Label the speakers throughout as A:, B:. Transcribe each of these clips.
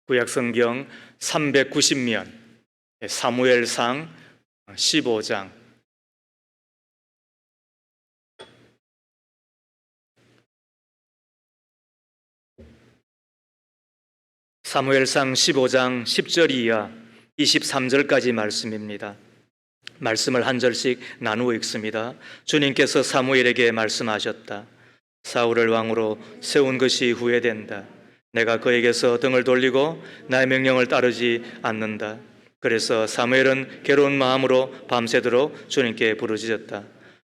A: 구약성경 390면 사무엘상 15장 사무엘상 15장 10절 이하 23절까지 말씀입니다. 말씀을 한 절씩 나누어 읽습니다. 주님께서 사무엘에게 말씀하셨다. 사울을 왕으로 세운 것이 후회된다. 내가 그에게서 등을 돌리고 나의 명령을 따르지 않는다. 그래서 사무엘은 괴로운 마음으로 밤새도록 주님께 부르짖었다.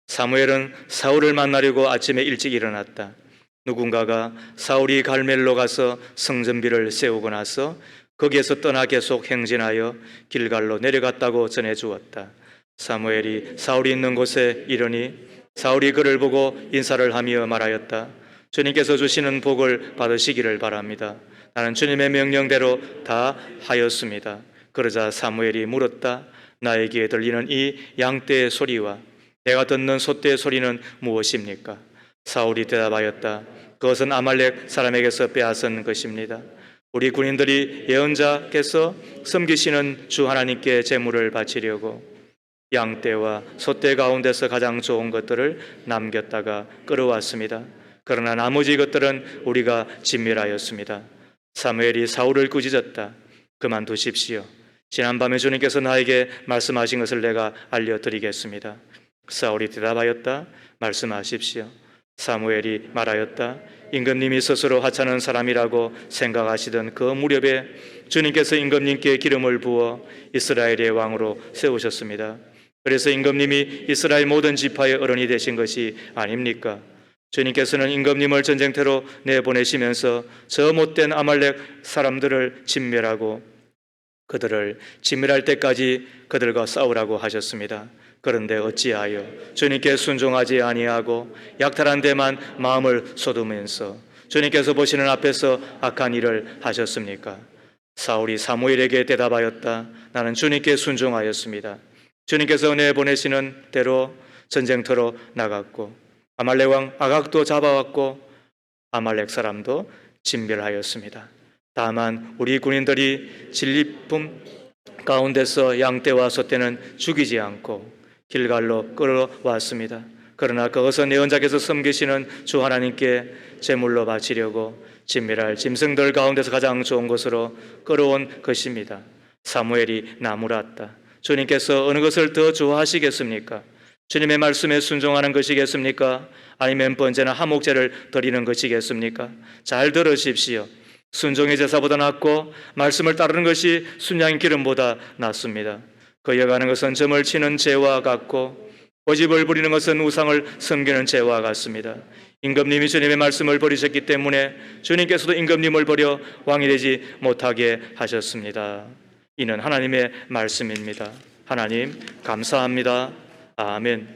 A: 사무엘은 사울을 만나려고 아침에 일찍 일어났다. 누군가가 사울이 갈멜로 가서 성전비를 세우고 나서 거기에서 떠나 계속 행진하여 길갈로 내려갔다고 전해주었다. 사무엘이 사울이 있는 곳에 이르니 사울이 그를 보고 인사를 하며 말하였다. 주님께서 주시는 복을 받으시기를 바랍니다. 나는 주님의 명령대로 다 하였습니다. 그러자 사무엘이 물었다. 나에게 들리는 이 양떼의 소리와 내가 듣는 소떼의 소리는 무엇입니까? 사울이 대답하였다. 그것은 아말렉 사람에게서 빼앗은 것입니다. 우리 군인들이 예언자께서 섬기시는 주 하나님께 제물을 바치려고 양떼와 소떼 가운데서 가장 좋은 것들을 남겼다가 끌어왔습니다. 그러나 나머지 것들은 우리가 진멸하였습니다. 사무엘이 사울을 꾸짖었다. 그만두십시오. 지난밤에 주님께서 나에게 말씀하신 것을 내가 알려드리겠습니다. 사울이 대답하였다. 말씀하십시오. 사무엘이 말하였다. 임금님이 스스로 하찮은 사람이라고 생각하시던 그 무렵에 주님께서 임금님께 기름을 부어 이스라엘의 왕으로 세우셨습니다. 그래서 임금님이 이스라엘 모든 지파의 어른이 되신 것이 아닙니까? 주님께서는 임금님을 전쟁터로 내보내시면서 저 못된 아말렉 사람들을 진멸하고 그들을 진멸할 때까지 그들과 싸우라고 하셨습니다. 그런데 어찌하여 주님께 순종하지 아니하고 약탈한 데만 마음을 쏟으면서 주님께서 보시는 앞에서 악한 일을 하셨습니까? 사울이 사무엘에게 대답하였다. 나는 주님께 순종하였습니다. 주님께서 내보내시는 대로 전쟁터로 나갔고 아말렉 왕 아각도 잡아왔고 아말렉 사람도 진멸하였습니다. 다만 우리 군인들이 진리품 가운데서 양떼와 소떼는 죽이지 않고 길갈로 끌어왔습니다. 그러나 그것은 예언자께서 섬기시는 주 하나님께 제물로 바치려고 진멸할 짐승들 가운데서 가장 좋은 것으로 끌어온 것입니다. 사무엘이 나무랐다. 주님께서 어느 것을 더 좋아하시겠습니까? 주님의 말씀에 순종하는 것이겠습니까? 아니면 번제나 화목제를 드리는 것이겠습니까? 잘 들으십시오. 순종의 제사보다 낫고 말씀을 따르는 것이 순양의 기름보다 낫습니다. 거여가는 것은 점을 치는 죄와 같고 고집을 부리는 것은 우상을 섬기는 죄와 같습니다. 임금님이 주님의 말씀을 버리셨기 때문에 주님께서도 임금님을 버려 왕이 되지 못하게 하셨습니다. 이는 하나님의 말씀입니다. 하나님 감사합니다. 아멘.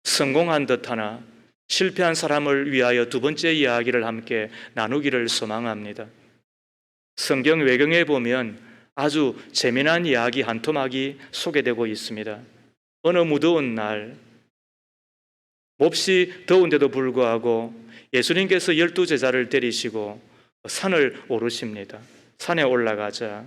A: 성공한 듯하나 실패한 사람을 위하여 두 번째 이야기를 함께 나누기를 소망합니다. 성경 외경에 보면 아주 재미난 이야기 한 토막이 소개되고 있습니다. 어느 무더운 날 몹시 더운데도 불구하고 예수님께서 12제자를 데리시고 산을 오르십니다. 산에 올라가자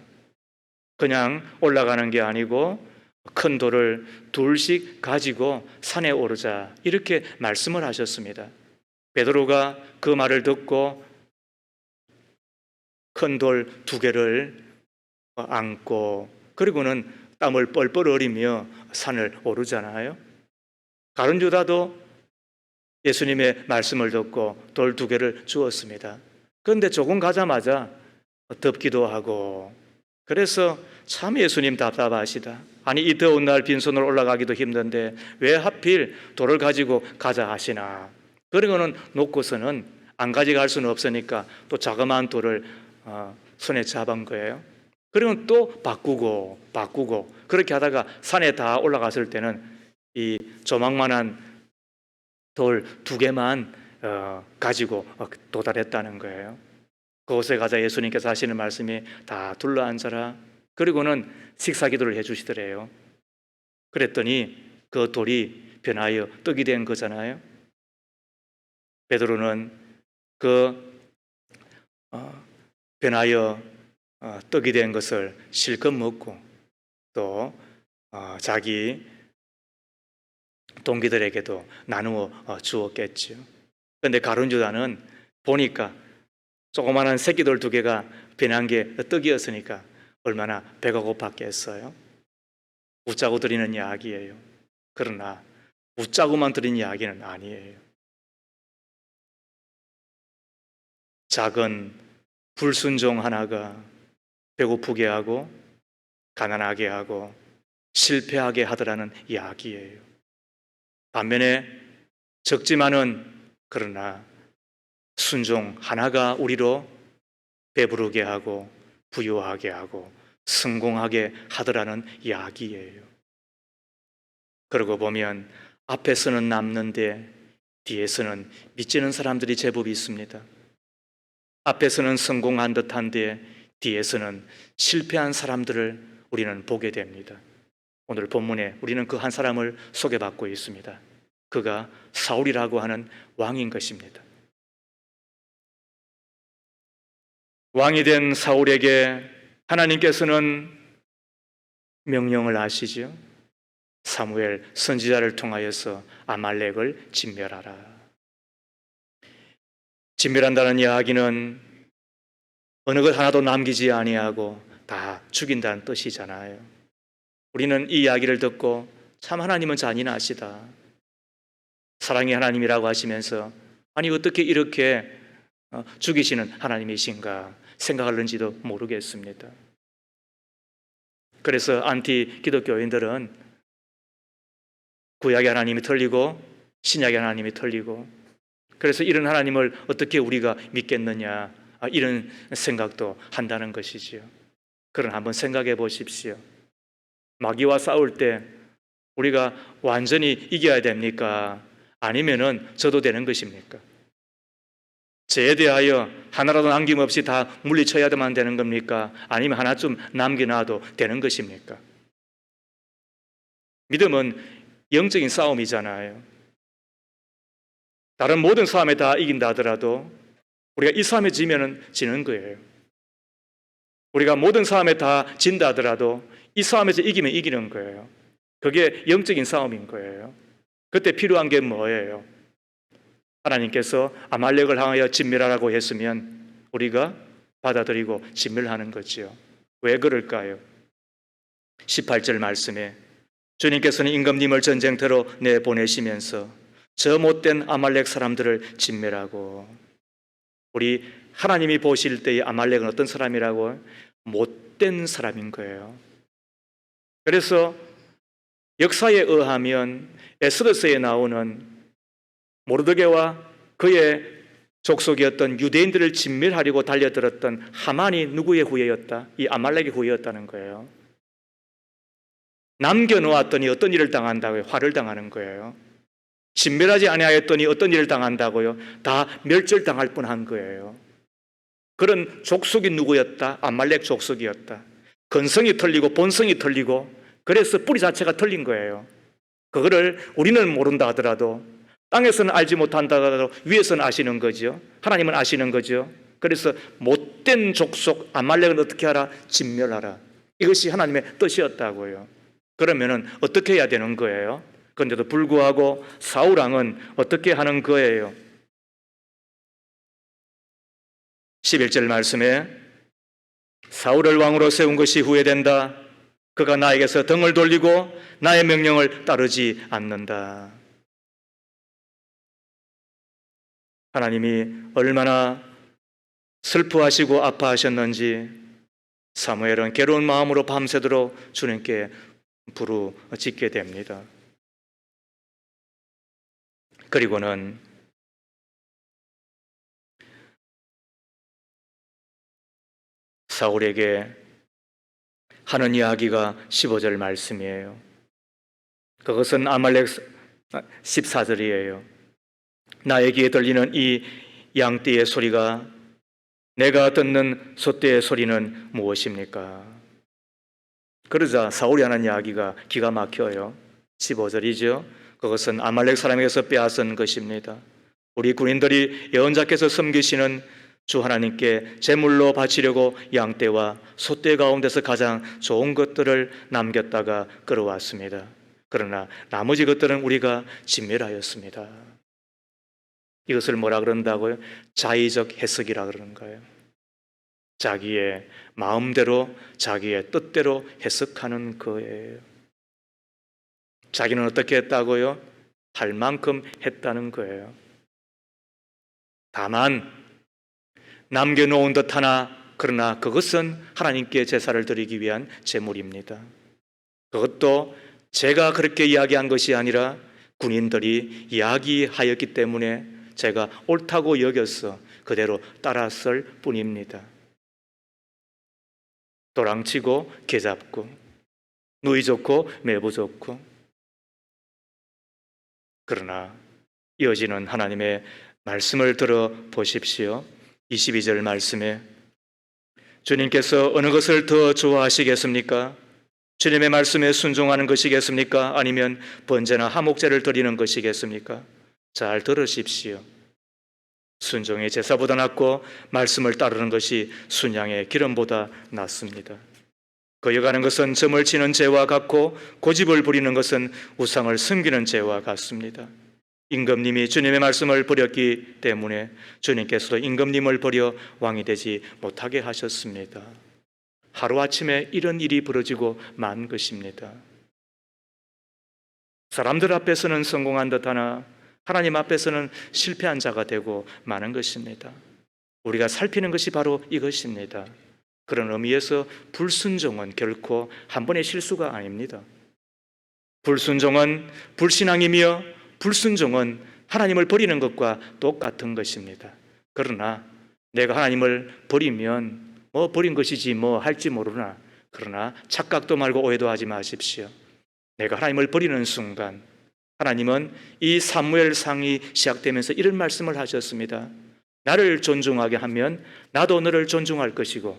A: 그냥 올라가는 게 아니고 큰 돌을 둘씩 가지고 산에 오르자 이렇게 말씀을 하셨습니다. 베드로가 그 말을 듣고 큰 돌 2개를 안고 그리고는 땀을 뻘뻘 흘리며 산을 오르잖아요. 다른 유다도 예수님의 말씀을 듣고 돌 2개를 주었습니다. 그런데 조금 가자마자 덥기도 하고 그래서 참 예수님 답답하시다. 아니 이 더운 날 빈손으로 올라가기도 힘든데 왜 하필 돌을 가지고 가자 하시나. 그리고는 놓고서는 안 가져갈 수는 없으니까 또 자그마한 돌을 손에 잡은 거예요. 그리고 또 바꾸고 그렇게 하다가 산에 다 올라갔을 때는 이 조망만한 돌 2개만 가지고 도달했다는 거예요. 그곳에 가자 예수님께서 하시는 말씀이 다 둘러앉아라. 그리고는 식사기도를 해주시더래요. 그랬더니 그 돌이 변하여 떡이 된 거잖아요. 베드로는 그 변하여 떡이 된 것을 실컷 먹고 또 자기 동기들에게도 나누어 주었겠죠. 그런데 가룟 유다는 보니까 조그마한 새끼들 2개가 변한 게 떡이었으니까 얼마나 배가 고팠겠어요. 웃자고 드리는 이야기예요. 그러나 웃자고만 드린 이야기는 아니에요. 작은 불순종 하나가 배고프게 하고 가난하게 하고 실패하게 하더라는 이야기예요. 반면에 적지만은 그러나 순종 하나가 우리로 배부르게 하고 부유하게 하고 성공하게 하더라는 이야기예요. 그러고 보면 앞에서는 남는데 뒤에서는 미치는 사람들이 제법 있습니다. 앞에서는 성공한 듯한데 뒤에서는 실패한 사람들을 우리는 보게 됩니다. 오늘 본문에 우리는 그 한 사람을 소개받고 있습니다. 그가 사울이라고 하는 왕인 것입니다. 왕이 된 사울에게 하나님께서는 명령을 하시죠. 사무엘 선지자를 통하여서 아말렉을 진멸하라. 진멸한다는 이야기는 어느 것 하나도 남기지 아니하고 다 죽인다는 뜻이잖아요. 우리는 이 이야기를 듣고 참 하나님은 잔인하시다, 사랑의 하나님이라고 하시면서 아니 어떻게 이렇게 죽이시는 하나님이신가 생각하는지도 모르겠습니다. 그래서 안티 기독교인들은 구약의 하나님이 틀리고 신약의 하나님이 틀리고, 그래서 이런 하나님을 어떻게 우리가 믿겠느냐 이런 생각도 한다는 것이지요. 그러나 한번 생각해 보십시오. 마귀와 싸울 때 우리가 완전히 이겨야 됩니까? 아니면은 저도 되는 것입니까? 저에 대하여 하나라도 남김없이 다 물리쳐야만 되는 겁니까? 아니면 하나쯤 남겨놔도 되는 것입니까? 믿음은 영적인 싸움이잖아요. 다른 모든 싸움에 다 이긴다 하더라도 우리가 이 싸움에 지면은 지는 거예요. 우리가 모든 싸움에 다 진다 하더라도 이 싸움에서 이기면 이기는 거예요. 그게 영적인 싸움인 거예요. 그때 필요한 게 뭐예요? 하나님께서 아말렉을 향하여 진멸하라고 했으면 우리가 받아들이고 진멸하는 거지요. 왜 그럴까요? 18절 말씀에 주님께서는 임금님을 전쟁터로 내보내시면서 저 못된 아말렉 사람들을 진멸하고, 우리 하나님이 보실 때의 아말렉은 어떤 사람이라고? 못된 사람인 거예요. 그래서 역사에 의하면 에스더서에 나오는 모르드게와 그의 족속이었던 유대인들을 진멸하려고 달려들었던 하만이 누구의 후예였다? 이 아말렉의 후예였다는 거예요. 남겨놓았더니 어떤 일을 당한다고요? 화를 당하는 거예요. 진멸하지 아니하였더니 어떤 일을 당한다고요? 다 멸절당할 뻔한 거예요. 그런 족속이 누구였다? 아말렉 족속이었다. 근성이 틀리고 본성이 틀리고 그래서 뿌리 자체가 틀린 거예요. 그거를 우리는 모른다 하더라도 땅에서는 알지 못한다 하더라도 위에서는 아시는 거죠. 하나님은 아시는 거죠. 그래서 못된 족속 아말렉은 어떻게 하라? 진멸하라. 이것이 하나님의 뜻이었다고요. 그러면은 어떻게 해야 되는 거예요? 그런데도 불구하고 사울 왕은 어떻게 하는 거예요? 11절 말씀에 사울을 왕으로 세운 것이 후회된다. 그가 나에게서 등을 돌리고 나의 명령을 따르지 않는다. 하나님이 얼마나 슬퍼하시고 아파하셨는지 사무엘은 괴로운 마음으로 밤새도록 주님께 부르짖게 됩니다. 그리고는 사울에게 하는 이야기가 15절 말씀이에요. 그것은 아말렉 14절이에요. 나의 귀에 들리는 이 양떼의 소리가 내가 듣는 소떼의 소리는 무엇입니까? 그러자 사울이 하는 이야기가 기가 막혀요. 15절이죠. 그것은 아말렉 사람에게서 빼앗은 것입니다. 우리 군인들이 여호와께서 섬기시는 주 하나님께 제물로 바치려고 양떼와 소떼 가운데서 가장 좋은 것들을 남겼다가 끌어왔습니다. 그러나 나머지 것들은 우리가 진멸하였습니다. 이것을 뭐라 그런다고요? 자의적 해석이라 그러는 거예요. 자기의 마음대로, 자기의 뜻대로 해석하는 거예요. 자기는 어떻게 했다고요? 할 만큼 했다는 거예요. 다만 남겨놓은 듯 하나, 그러나 그것은 하나님께 제사를 드리기 위한 제물입니다. 그것도 제가 그렇게 이야기한 것이 아니라 군인들이 이야기하였기 때문에 제가 옳다고 여겨서 그대로 따랐을 뿐입니다. 도랑치고 개잡고 누이 좋고 매부 좋고, 그러나 이어지는 하나님의 말씀을 들어보십시오. 22절 말씀에 주님께서 어느 것을 더 좋아하시겠습니까? 주님의 말씀에 순종하는 것이겠습니까? 아니면 번제나 화목제를 드리는 것이겠습니까? 잘 들으십시오. 순종의 제사보다 낫고 말씀을 따르는 것이 순양의 기름보다 낫습니다. 거여가는 것은 점을 치는 죄와 같고 고집을 부리는 것은 우상을 섬기는 죄와 같습니다. 임금님이 주님의 말씀을 버렸기 때문에 주님께서도 임금님을 버려 왕이 되지 못하게 하셨습니다. 하루아침에 이런 일이 벌어지고 만 것입니다. 사람들 앞에서는 성공한 듯하나 하나님 앞에서는 실패한 자가 되고 마는 것입니다. 우리가 살피는 것이 바로 이것입니다. 그런 의미에서 불순종은 결코 한 번의 실수가 아닙니다. 불순종은 불신앙이며 불순종은 하나님을 버리는 것과 똑같은 것입니다. 그러나 내가 하나님을 버리면 버린 것이지 할지 모르나, 그러나 착각도 말고 오해도 하지 마십시오. 내가 하나님을 버리는 순간 하나님은 이 사무엘상이 시작되면서 이런 말씀을 하셨습니다. 나를 존중하게 하면 나도 너를 존중할 것이고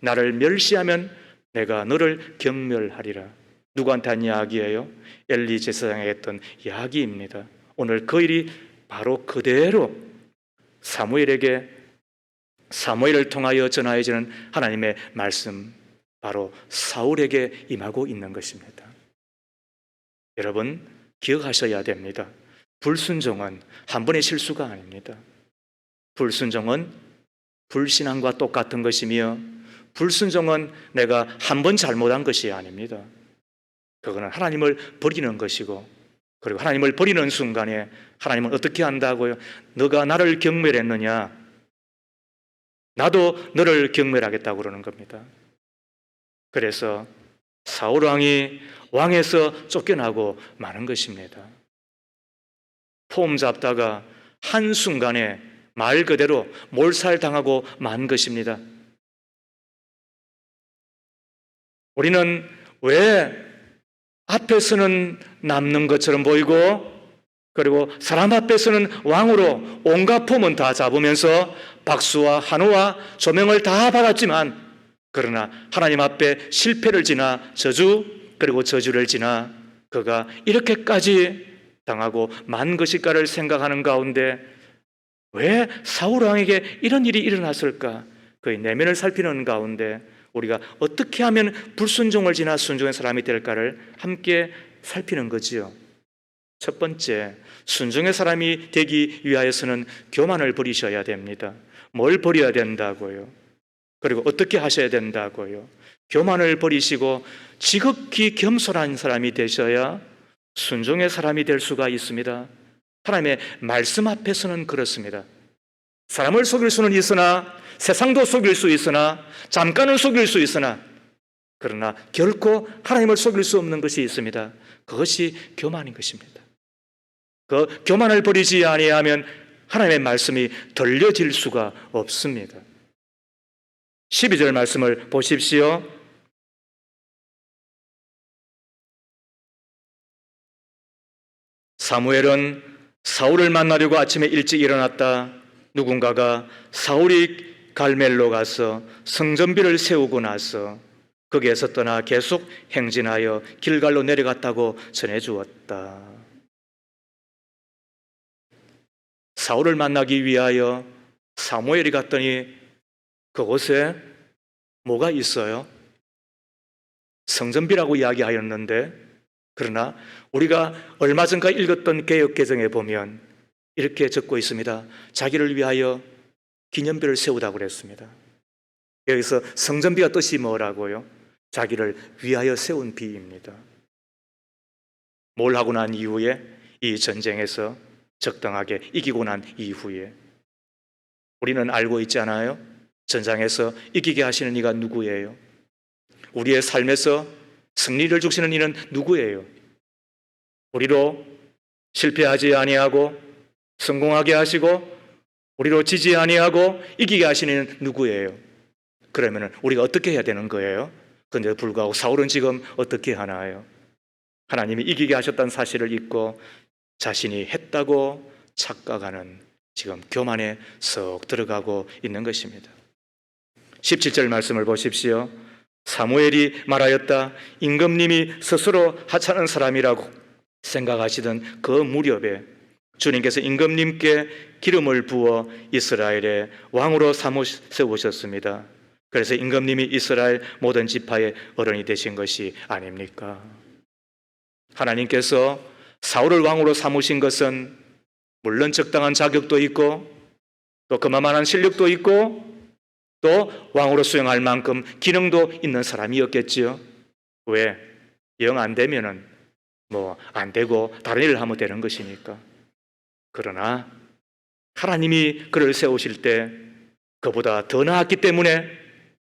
A: 나를 멸시하면 내가 너를 경멸하리라. 누구한테 한 이야기예요? 엘리 제사장에게 했던 이야기입니다. 오늘 그 일이 바로 그대로 사무엘을 통하여 전하여지는 하나님의 말씀, 바로 사울에게 임하고 있는 것입니다. 여러분 기억하셔야 됩니다. 불순종은 한 번의 실수가 아닙니다. 불순종은 불신앙과 똑같은 것이며 불순종은 내가 한 번 잘못한 것이 아닙니다. 그거는 하나님을 버리는 것이고, 그리고 하나님을 버리는 순간에 하나님은 어떻게 한다고요? 너가 나를 경멸했느냐? 나도 너를 경멸하겠다고 그러는 겁니다. 그래서 사울 왕이 왕에서 쫓겨나고 마는 것입니다. 폼 잡다가 한순간에 말 그대로 몰살당하고 만 것입니다. 우리는 왜 앞에서는 남는 것처럼 보이고, 그리고 사람 앞에서는 왕으로 온갖 폼은 다 잡으면서 박수와 환호와 조명을 다 받았지만, 그러나 하나님 앞에 실패를 지나 그리고 저주를 지나 그가 이렇게까지 당하고 만 것일까를 생각하는 가운데 왜 사울 왕에게 이런 일이 일어났을까? 그의 내면을 살피는 가운데 우리가 어떻게 하면 불순종을 지나 순종의 사람이 될까를 함께 살피는 거지요. 첫 번째, 순종의 사람이 되기 위하여서는 교만을 버리셔야 됩니다. 뭘 버려야 된다고요? 그리고 어떻게 하셔야 된다고요? 교만을 버리시고 지극히 겸손한 사람이 되셔야 순종의 사람이 될 수가 있습니다. 하나님의 말씀 앞에서는 그렇습니다. 사람을 속일 수는 있으나, 세상도 속일 수 있으나, 잠깐은 속일 수 있으나, 그러나 결코 하나님을 속일 수 없는 것이 있습니다. 그것이 교만인 것입니다. 그 교만을 버리지 아니하면 하나님의 말씀이 들려질 수가 없습니다. 12절 말씀을 보십시오. 사무엘은 사울을 만나려고 아침에 일찍 일어났다. 누군가가 사울이 갈멜로 가서 성전비를 세우고 나서 거기에서 떠나 계속 행진하여 길갈로 내려갔다고 전해주었다. 사울을 만나기 위하여 사무엘이 갔더니 그곳에 뭐가 있어요? 성전비라고 이야기하였는데, 그러나 우리가 얼마 전까 읽었던 개역개정에 보면 이렇게 적고 있습니다. 자기를 위하여 기념비를 세우다고 그랬습니다. 여기서 성전비가 뜻이 뭐라고요? 자기를 위하여 세운 비입니다. 뭘 하고 난 이후에, 이 전쟁에서 적당하게 이기고 난 이후에 우리는 알고 있잖아요. 전장에서 이기게 하시는 이가 누구예요? 우리의 삶에서 승리를 주시는 이는 누구예요? 우리로 실패하지 아니하고 성공하게 하시고 우리로 지지 아니하고 이기게 하시는 이는 누구예요? 그러면 우리가 어떻게 해야 되는 거예요? 그런데 불구하고 사울은 지금 어떻게 하나요? 하나님이 이기게 하셨다는 사실을 잊고 자신이 했다고 착각하는 지금 교만에 썩 들어가고 있는 것입니다. 17절 말씀을 보십시오. 사무엘이 말하였다. 임금님이 스스로 하찮은 사람이라고 생각하시던 그 무렵에 주님께서 임금님께 기름을 부어 이스라엘의 왕으로 세우셨습니다. 그래서 임금님이 이스라엘 모든 지파의 어른이 되신 것이 아닙니까? 하나님께서 사울을 왕으로 삼으신 것은 물론 적당한 자격도 있고 또 그만한 실력도 있고 또 왕으로 수행할 만큼 기능도 있는 사람이었겠지요. 왜? 영 안 되면은 안 되고 다른 일을 하면 되는 것이니까. 그러나 하나님이 그를 세우실 때 그보다 더 나았기 때문에,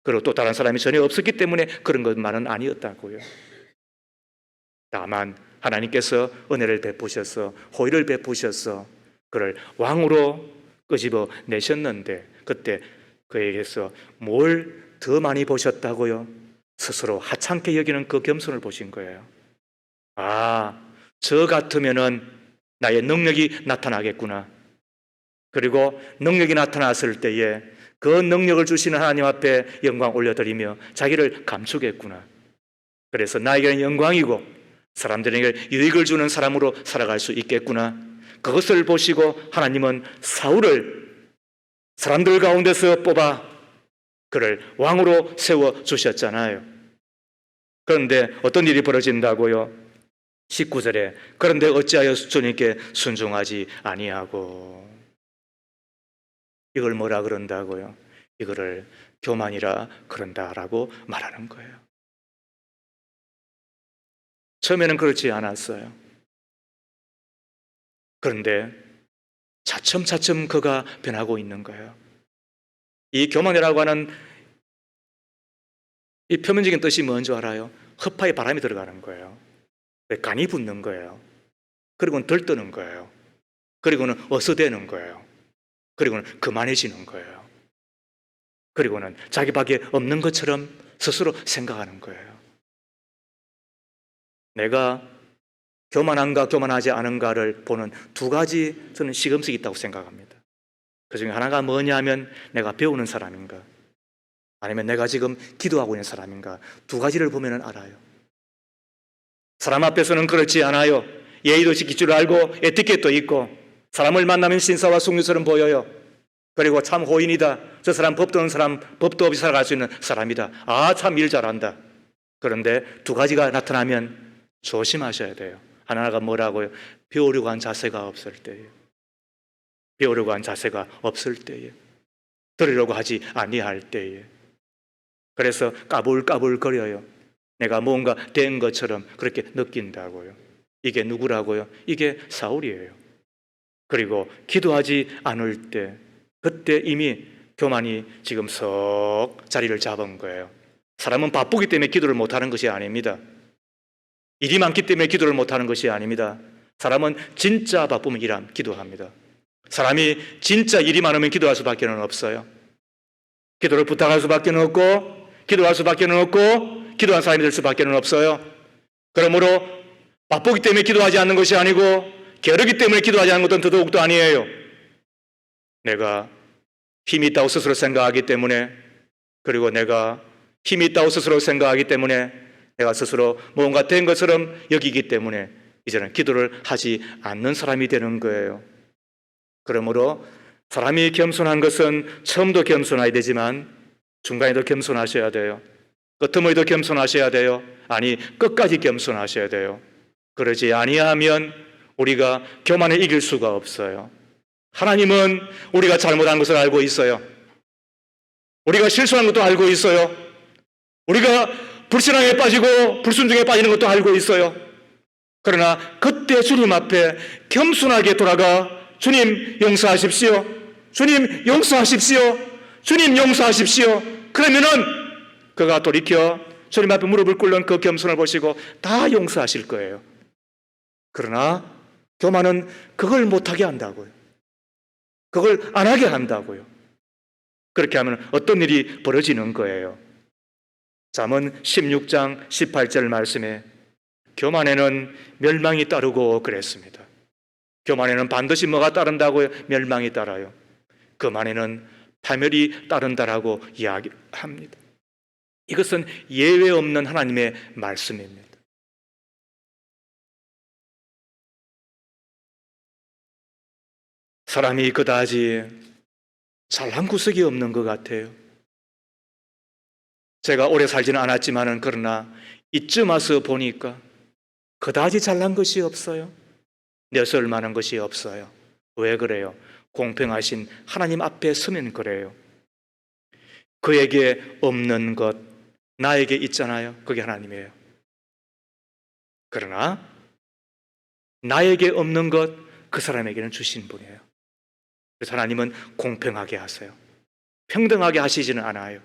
A: 그리고 또 다른 사람이 전혀 없었기 때문에 그런 것만은 아니었다고요. 다만 하나님께서 은혜를 베푸셔서 호의를 베푸셔서 그를 왕으로 끄집어 내셨는데, 그때 그에게서 뭘 더 많이 보셨다고요? 스스로 하찮게 여기는 그 겸손을 보신 거예요. 저 같으면은 나의 능력이 나타나겠구나. 그리고 능력이 나타났을 때에 그 능력을 주시는 하나님 앞에 영광 올려드리며 자기를 감추겠구나. 그래서 나에게는 영광이고 사람들에게 유익을 주는 사람으로 살아갈 수 있겠구나. 그것을 보시고 하나님은 사울을 사람들 가운데서 뽑아 그를 왕으로 세워주셨잖아요. 그런데 어떤 일이 벌어진다고요? 19절에 그런데 어찌하여 주님께 순종하지 아니하고, 이걸 뭐라 그런다고요? 이거를 교만이라 그런다라고 말하는 거예요. 처음에는 그렇지 않았어요. 그런데 차츰차츰 그가 변하고 있는 거예요. 이 교만이라고 하는 이 표면적인 뜻이 뭔지 알아요? 허파에 바람이 들어가는 거예요. 간이 붙는 거예요. 그리고는 들뜨는 거예요. 그리고는 어서대는 거예요. 그리고는 그만해지는 거예요. 그리고는 자기밖에 없는 것처럼 스스로 생각하는 거예요. 내가 교만한가 교만하지 않은가를 보는 두 가지 저는 시금석이 있다고 생각합니다. 그 중에 하나가 뭐냐 하면 내가 배우는 사람인가, 아니면 내가 지금 기도하고 있는 사람인가, 두 가지를 보면 알아요. 사람 앞에서는 그렇지 않아요. 예의도 지킬 줄 알고 에티켓도 있고 사람을 만나면 신사와 숙류처럼 보여요. 그리고 참 호인이다. 저 사람 법도 없는 사람, 법도 없이 살아갈 수 있는 사람이다. 참 일 잘한다. 그런데 두 가지가 나타나면 조심하셔야 돼요. 하나가 뭐라고요? 배우려고 한 자세가 없을 때예요. 배우려고 한 자세가 없을 때에, 들으려고 하지 아니할 때에. 그래서 까불까불 거려요. 내가 뭔가 된 것처럼 그렇게 느낀다고요. 이게 누구라고요? 이게 사울이에요. 그리고 기도하지 않을 때, 그때 이미 교만이 지금 석 자리를 잡은 거예요. 사람은 바쁘기 때문에 기도를 못하는 것이 아닙니다. 일이 많기 때문에 기도를 못하는 것이 아닙니다. 사람은 진짜 바쁘면 기도합니다. 사람이 진짜 일이 많으면 기도할 수밖에 없어요. 기도를 부탁할 수밖에 없고 기도할 수밖에 없고 기도한 사람이 될 수밖에 없어요. 그러므로 바쁘기 때문에 기도하지 않는 것이 아니고 게으르기 때문에 기도하지 않는 것은 더더욱도 아니에요. 내가 힘이 있다고 스스로 생각하기 때문에, 그리고 내가 힘이 있다고 스스로 생각하기 때문에, 내가 스스로 뭔가 된 것처럼 여기기 때문에 이제는 기도를 하지 않는 사람이 되는 거예요. 그러므로 사람이 겸손한 것은 처음도 겸손해야 되지만 중간에도 겸손하셔야 돼요. 끝머리도 겸손하셔야 돼요. 아니, 끝까지 겸손하셔야 돼요. 그러지 아니하면 우리가 교만에 이길 수가 없어요. 하나님은 우리가 잘못한 것을 알고 있어요. 우리가 실수한 것도 알고 있어요. 우리가 불신앙에 빠지고 불순종에 빠지는 것도 알고 있어요. 그러나 그때 주님 앞에 겸손하게 돌아가 주님 용서하십시오. 주님 용서하십시오. 주님 용서하십시오. 그러면은 그가 돌이켜 주님 앞에 무릎을 꿇는 그 겸손을 보시고 다 용서하실 거예요. 그러나 교만은 그걸 못하게 한다고요. 그걸 안 하게 한다고요. 그렇게 하면 어떤 일이 벌어지는 거예요. 잠언 16장 18절 말씀에 교만에는 멸망이 따르고 그랬습니다. 교만에는 반드시 뭐가 따른다고요? 멸망이 따라요. 교만에는 파멸이 따른다라고 이야기합니다. 이것은 예외 없는 하나님의 말씀입니다. 사람이 그다지 잘난 구석이 없는 것 같아요. 제가 오래 살지는 않았지만은 그러나 이쯤 와서 보니까 그다지 잘난 것이 없어요. 내세울 만한 것이 없어요. 왜 그래요? 공평하신 하나님 앞에 서면 그래요. 그에게 없는 것 나에게 있잖아요. 그게 하나님이에요. 그러나 나에게 없는 것 그 사람에게는 주신 분이에요. 그래서 하나님은 공평하게 하세요. 평등하게 하시지는 않아요.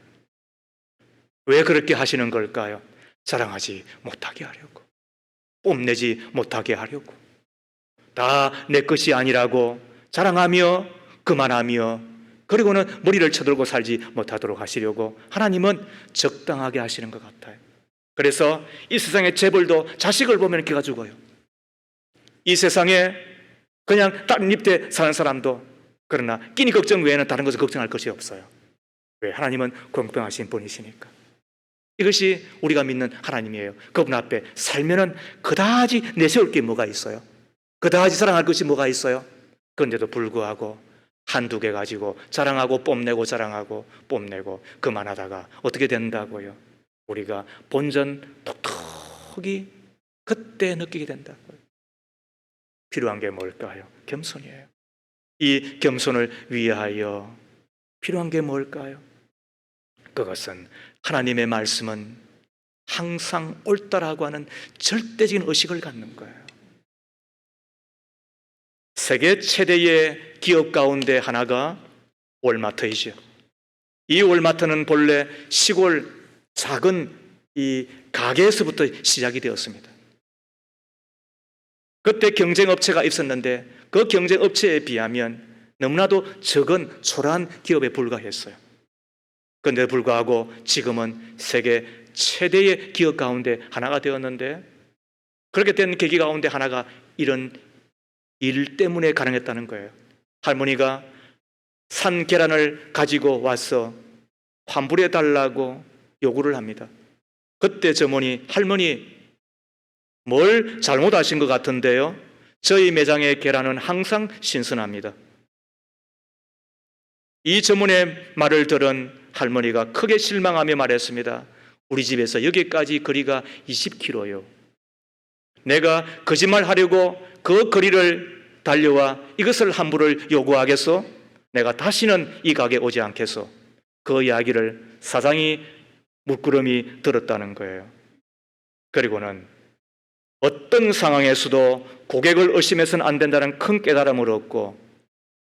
A: 왜 그렇게 하시는 걸까요? 자랑하지 못하게 하려고, 뽐내지 못하게 하려고, 다 내 것이 아니라고 자랑하며 그만하며 그리고는 머리를 쳐들고 살지 못하도록 하시려고 하나님은 적당하게 하시는 것 같아요. 그래서 이 세상의 재벌도 자식을 보면 기가 죽어요. 이 세상에 그냥 다른 입대 사는 사람도 그러나 끼니 걱정 외에는 다른 것을 걱정할 것이 없어요. 왜? 하나님은 공평하신 분이시니까. 이것이 우리가 믿는 하나님이에요. 그분 앞에 살면은 그다지 내세울 게 뭐가 있어요? 그다지 사랑할 것이 뭐가 있어요? 그런데도 불구하고 한두 개 가지고 자랑하고 뽐내고 자랑하고 뽐내고 그만하다가 어떻게 된다고요? 우리가 본전 톡톡히 그때 느끼게 된다고요. 필요한 게 뭘까요? 겸손이에요. 이 겸손을 위하여 필요한 게 뭘까요? 그것은 하나님의 말씀은 항상 옳다라고 하는 절대적인 의식을 갖는 거예요. 세계 최대의 기업 가운데 하나가 월마트이죠. 이 월마트는 본래 시골 작은 이 가게에서부터 시작이 되었습니다. 그때 경쟁업체가 있었는데 그 경쟁업체에 비하면 너무나도 적은 초라한 기업에 불과했어요. 그런데 불구하고 지금은 세계 최대의 기업 가운데 하나가 되었는데 그렇게 된 계기 가운데 하나가 이런 일 때문에 가능했다는 거예요. 할머니가 산 계란을 가지고 와서 환불해 달라고 요구를 합니다. 그때 점원이 할머니 뭘 잘못하신 것 같은데요? 저희 매장의 계란은 항상 신선합니다. 이 점원의 말을 들은 할머니가 크게 실망하며 말했습니다. 우리 집에서 여기까지 거리가 20km요. 내가 거짓말하려고 그 거리를 달려와 이것을 환불을 요구하겠소? 내가 다시는 이 가게에 오지 않겠소? 그 이야기를 사장이 물끄러미 들었다는 거예요. 그리고는 어떤 상황에서도 고객을 의심해서는 안 된다는 큰 깨달음을 얻고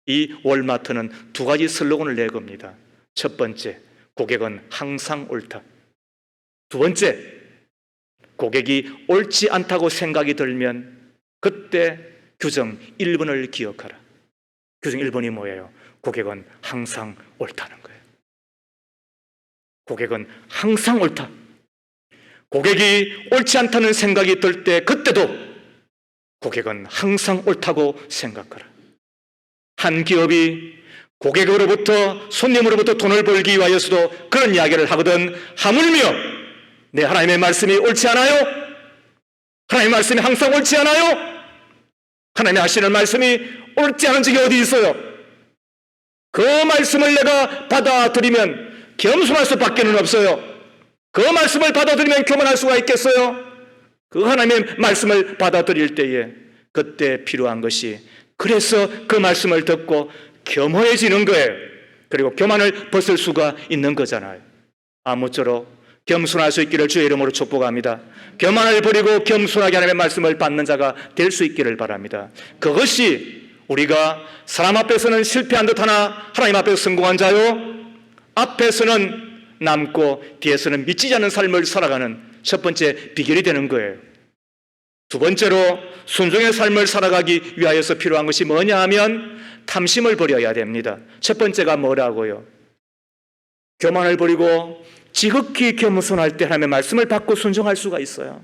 A: 이 월마트는 두 가지 슬로건을 내겁니다. 첫 번째, 고객은 항상 옳다. 두 번째, 고객이 옳지 않다고 생각이 들면 그때 규정 1번을 기억하라. 규정 1번이 뭐예요? 고객은 항상 옳다는 거예요. 고객은 항상 옳다. 고객이 옳지 않다는 생각이 들 때 그때도 고객은 항상 옳다고 생각하라. 한 기업이 고객으로부터 손님으로부터 돈을 벌기 위하여서도 그런 이야기를 하거든 하물며 내 하나님의 말씀이 옳지 않아요? 하나님의 말씀이 항상 옳지 않아요? 하나님이 하시는 말씀이 옳지 않은 적이 어디 있어요? 그 말씀을 내가 받아들이면 겸손할 수밖에는 없어요. 그 말씀을 받아들이면 교만할 수가 있겠어요? 그 하나님의 말씀을 받아들일 때에 그때 필요한 것이, 그래서 그 말씀을 듣고 겸허해지는 거예요. 그리고 교만을 벗을 수가 있는 거잖아요. 아무쪼록 겸손할 수 있기를 주의 이름으로 축복합니다. 교만을 버리고 겸손하게 하나님의 말씀을 받는 자가 될 수 있기를 바랍니다. 그것이 우리가 사람 앞에서는 실패한 듯하나 하나님 앞에서 성공한 자요, 앞에서는 남고 뒤에서는 미치지 않는 삶을 살아가는 첫 번째 비결이 되는 거예요. 두 번째로 순종의 삶을 살아가기 위하여서 필요한 것이 뭐냐 하면 탐심을 버려야 됩니다. 첫 번째가 뭐라고요? 교만을 버리고 지극히 겸손할 때 하나님의 말씀을 받고 순종할 수가 있어요.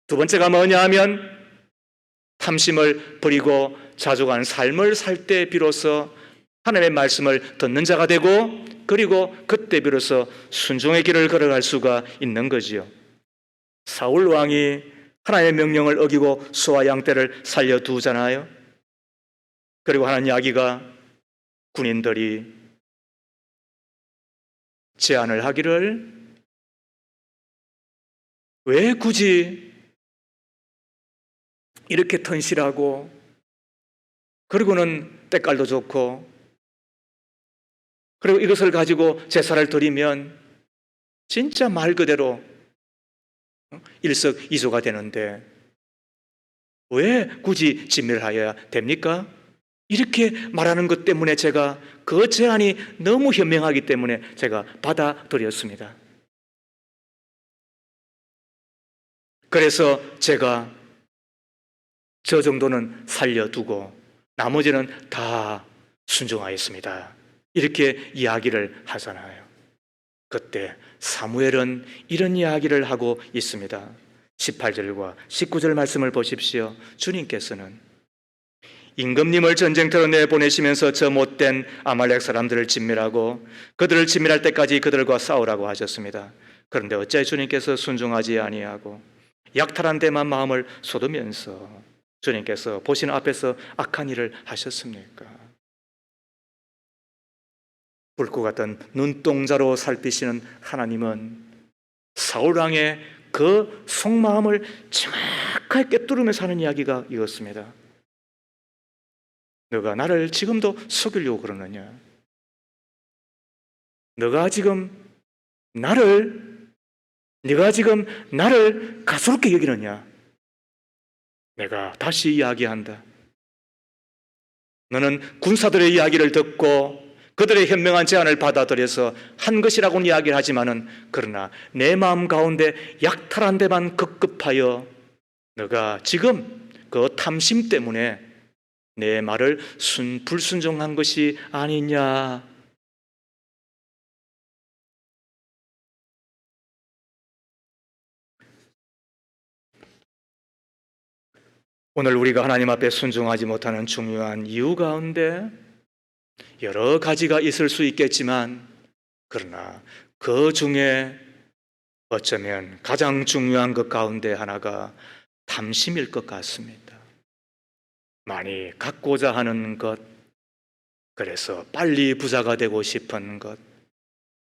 A: 두 번째가 뭐냐 하면 탐심을 버리고 자족하는 삶을 살 때 비로소 하나님의 말씀을 듣는 자가 되고, 그리고 그때 비로소 순종의 길을 걸어갈 수가 있는 거지요. 사울 왕이 하나님의 명령을 어기고 소와 양떼를 살려두잖아요. 그리고 하는 이야기가, 군인들이 제안을 하기를, 왜 굳이 이렇게 턴실하고, 그리고는 때깔도 좋고, 그리고 이것을 가지고 제사를 드리면 진짜 말 그대로 일석이조가 되는데 왜 굳이 진멸을 하여야 됩니까? 이렇게 말하는 것 때문에 제가 그 제안이 너무 현명하기 때문에 제가 받아들였습니다. 그래서 제가 저 정도는 살려두고 나머지는 다 순종하였습니다. 이렇게 이야기를 하잖아요. 그때 사무엘은 이런 이야기를 하고 있습니다. 18절과 19절 말씀을 보십시오. 주님께서는 임금님을 전쟁터로 내보내시면서 저 못된 아말렉 사람들을 진멸하고 그들을 진멸할 때까지 그들과 싸우라고 하셨습니다. 그런데 어찌 주님께서 순종하지 아니하고 약탈한 데만 마음을 쏟으면서 주님께서 보시는 앞에서 악한 일을 하셨습니까? 불꽃 같은 눈동자로 살피시는 하나님은 사울왕의 그 속마음을 정확하게 꿰뚫으면서 하는 이야기가 이었습니다. 너가 나를 지금도 속이려고 그러느냐? 네가 지금 나를 가소롭게 여기느냐? 내가 다시 이야기한다. 너는 군사들의 이야기를 듣고 그들의 현명한 제안을 받아들여서 한 것이라고는 이야기를 하지만은, 그러나 내 마음 가운데 약탈한 데만 급급하여 너가 지금 그 탐심 때문에 내 말을 불순종한 것이 아니냐? 오늘 우리가 하나님 앞에 순종하지 못하는 중요한 이유 가운데 여러 가지가 있을 수 있겠지만, 그러나 그 중에 어쩌면 가장 중요한 것 가운데 하나가 탐심일 것 같습니다. 많이 갖고자 하는 것, 그래서 빨리 부자가 되고 싶은 것,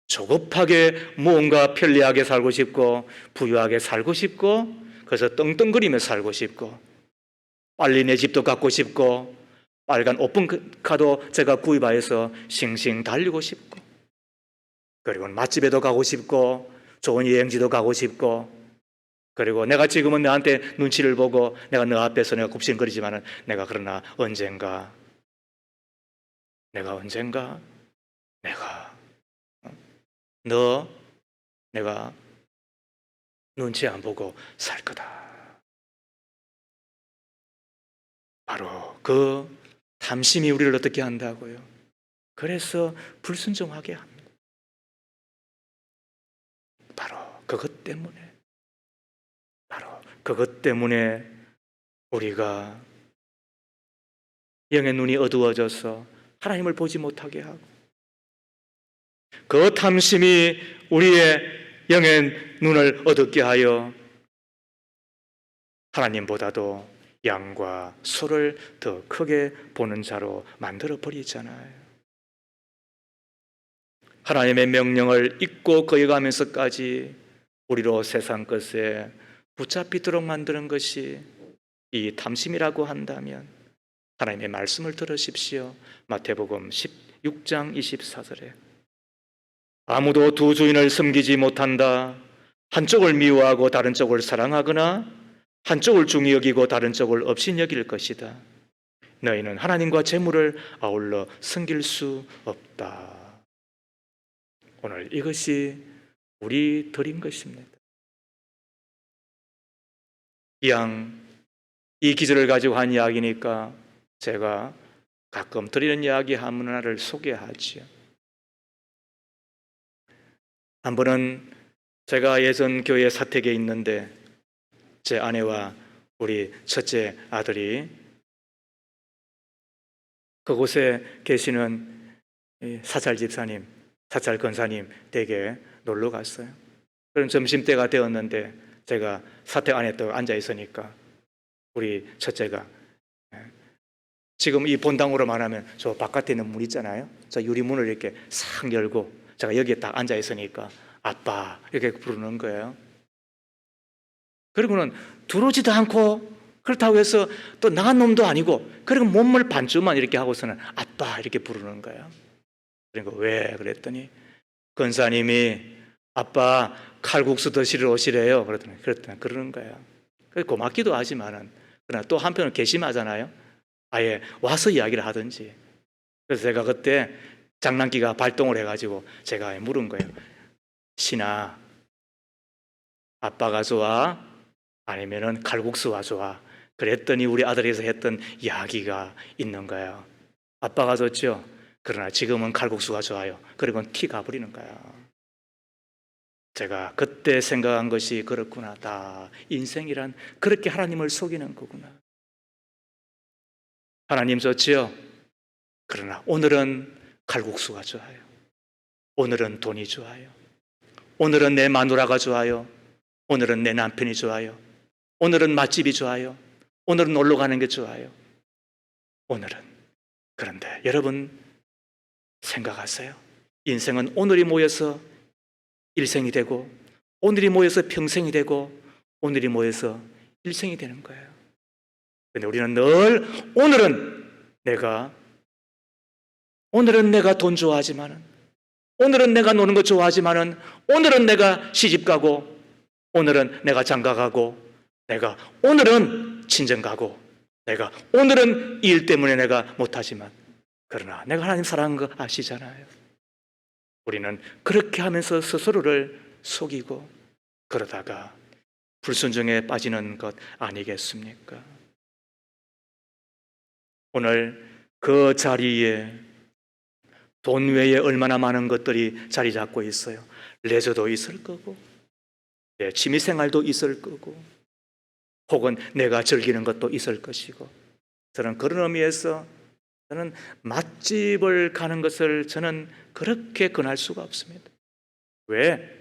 A: 조급하게 무언가 편리하게 살고 싶고 부유하게 살고 싶고, 그래서 떵떵거리며 살고 싶고, 빨리 내 집도 갖고 싶고, 빨간 오픈카도 제가 구입하여서 싱싱 달리고 싶고, 그리고 맛집에도 가고 싶고, 좋은 여행지도 가고 싶고, 그리고 내가 지금은 너한테 눈치를 보고 내가 너 앞에서 내가 굽신거리지만은 그러나 언젠가 내가 내가 눈치 안 보고 살 거다. 바로 그 탐심이 우리를 어떻게 한다고요? 그래서 불순종하게 합니다. 바로 그것 때문에 우리가 영의 눈이 어두워져서 하나님을 보지 못하게 하고, 그 탐심이 우리의 영의 눈을 어둡게 하여 하나님보다도 양과 소를 더 크게 보는 자로 만들어 버리잖아요. 하나님의 명령을 잊고 거역하면서까지 우리로 세상 것에 붙잡히도록 만드는 것이 이 탐심이라고 한다면 하나님의 말씀을 들으십시오. 마태복음 16장 24절에 아무도 두 주인을 섬기지 못한다. 한쪽을 미워하고 다른 쪽을 사랑하거나 한쪽을 중히 여기고 다른 쪽을 없이 여길 것이다. 너희는 하나님과 재물을 아울러 섬길 수 없다. 오늘 이것이 우리 드린 것입니다. 이 기절을 가지고 한 이야기니까 제가 가끔 드리는 이야기 하나를 소개하지요. 한 번은 제가 예전 교회 사택에 있는데 제 아내와 우리 첫째 아들이 그곳에 계시는 사찰 집사님, 사찰 권사님 댁에 놀러 갔어요. 그럼 점심때가 되었는데 제가 사택 안에 또 앉아 있으니까 우리 첫째가 지금 이 본당으로 말하면 저 바깥에 있는 문 있잖아요. 저 유리문을 이렇게 싹 열고 제가 여기에 딱 앉아 있으니까 아빠 이렇게 부르는 거예요. 그리고는 들어오지도 않고 그렇다고 해서 또 나간 놈도 아니고 그리고 몸을 반쯤만 이렇게 하고서는 아빠 이렇게 부르는 거예요. 그러니까 왜 그랬더니 권사님이 아빠 칼국수 드시러 오시래요. 그랬더니 그러는 거예요. 고맙기도 하지만은 그러나 또 한편으로 괘씸하잖아요. 아예 와서 이야기를 하든지. 그래서 제가 그때 장난기가 발동을 해가지고 제가 물은 거예요. 신아, 아빠가 좋아? 아니면은 칼국수가 좋아? 그랬더니 우리 아들에서 했던 이야기가 있는 거예요. 아빠가 좋죠? 그러나 지금은 칼국수가 좋아요. 그리고 티 가버리는 거야. 제가 그때 생각한 것이 그렇구나. 다 인생이란 그렇게 하나님을 속이는 거구나. 하나님 좋지요? 그러나 오늘은 칼국수가 좋아요. 오늘은 돈이 좋아요. 오늘은 내 마누라가 좋아요. 오늘은 내 남편이 좋아요. 오늘은 맛집이 좋아요. 오늘은 놀러 가는 게 좋아요. 오늘은. 그런데 여러분 생각하세요. 인생은 오늘이 모여서 일생이 되고 오늘이 모여서 평생이 되고 오늘이 모여서 일생이 되는 거예요. 그런데 우리는 늘 오늘은 내가 돈 좋아하지만은 오늘은 내가 노는 거 좋아하지만은 오늘은 내가 시집 가고 오늘은 내가 장가 가고 내가 오늘은 친정 가고 내가 오늘은 일 때문에 내가 못하지만 그러나 내가 하나님 사랑하는 거 아시잖아요. 우리는 그렇게 하면서 스스로를 속이고 그러다가 불순종에 빠지는 것 아니겠습니까? 오늘 그 자리에 돈 외에 얼마나 많은 것들이 자리 잡고 있어요. 레저도 있을 거고 내 취미생활도 있을 거고 혹은 내가 즐기는 것도 있을 것이고 저는 그런 의미에서 저는 맛집을 가는 것을 저는 그렇게 권할 수가 없습니다. 왜?